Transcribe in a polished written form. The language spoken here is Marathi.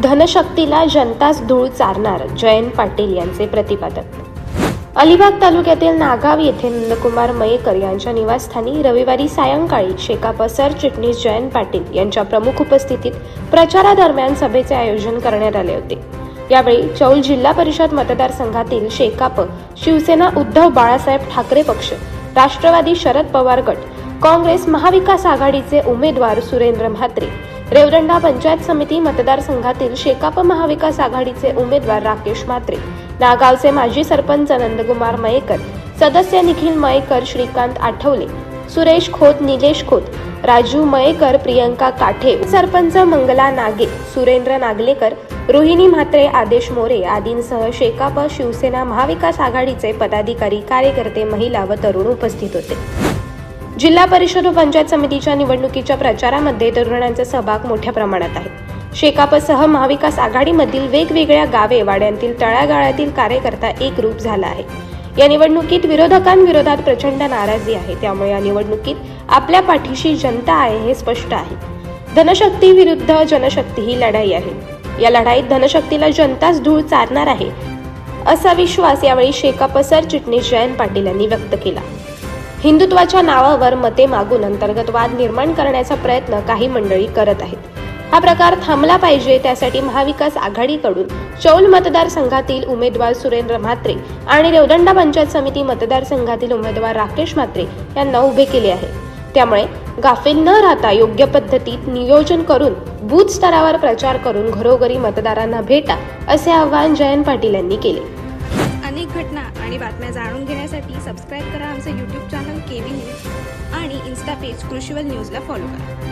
धनशक्तीला जनताच धूळ चारणार, जयंत पाटील यांचे प्रतिपादन। अलिबाग तालुक्यातील नागाव येथे नंदकुमार मयेकर यांच्या निवासस्थानी रविवारी सायंकाळी शेकाप सरचिटणीस जयंत पाटील यांच्या प्रमुख उपस्थितीत प्रचारादरम्यान सभेचे आयोजन करण्यात आले होते। यावेळी चौल जिल्हा परिषद मतदारसंघातील शेकाप, शिवसेना उद्धव बाळासाहेब ठाकरे पक्ष, राष्ट्रवादी शरद पवार गट, काँग्रेस महाविकास आघाडीचे उमेदवार सुरेंद्र म्हात्रे, रेवदंडा पंचायत समिती मतदारसंघातील शेकाप महाविकास आघाडीचे उमेदवार राकेश म्हात्रे, नागावचे माजी सरपंच नंदकुमार मयेकर, सदस्य निखिल मयेकर, श्रीकांत आठवले, सुरेश खोत, निलेश खोत, राजू मयेकर, प्रियंका काठे, सरपंच मंगला नागे, सुरेंद्र नागलेकर, रोहिणी म्हात्रे, आदेश मोरे आदींसह शेकाप, शिवसेना महाविकास आघाडीचे पदाधिकारी, कार्यकर्ते, महिला व तरुण उपस्थित होते। जिल्हा परिषद व पंचायत समितीच्या निवडणुकीच्या प्रचारामध्ये तरुणांचा सहभाग मोठ्या प्रमाणात आहे। शेकापसह महाविकास आघाडीमधील वेगवेगळ्या गावे वाड्यांतील तळागाळातील कार्यकर्ता एकरूप झाला आहे। या निवडणुकीत विरोधकांविरोधात प्रचंड नाराजी आहे, त्यामुळे या निवडणुकीत आपल्या पाठीशी जनता आहे हे स्पष्ट आहे। धनशक्ती विरुद्ध जनशक्ती ही लढाई आहे। या लढाईत धनशक्तीला जनताच धूळ चारणार आहे, असा विश्वास यावेळी शेकाप सरचिटणीस जयंत पाटील यांनी व्यक्त केला। हिंदुत्वाच्या नावावर मते मागून अंतर्गत वाद निर्माण करण्याचा प्रयत्न काही मंडळी करत आहेत। हा प्रकार थांबला पाहिजे, त्यासाठी महाविकास आघाडीकडून चौल मतदारसंघातील उमेदवार सुरेंद्र म्हात्रे आणि रेवदंडा पंचायत समिती मतदारसंघातील उमेदवार राकेश म्हात्रे यांना उभे केले आहे। त्यामुळे गाफील न राहता योग्य पद्धतीत नियोजन करून बूथ स्तरावर प्रचार करून घरोघरी मतदारांना भेटा, असे आवाहन जयंत पाटील यांनी केले। अनेक घटना आणि बातम्या जाणून घेण्यासाठी सबस्क्राईब करा आमचे YouTube चॅनल केव्ही न्यूज आणि इन्स्टा पेज कृषीवल न्यूजला फॉलो करा।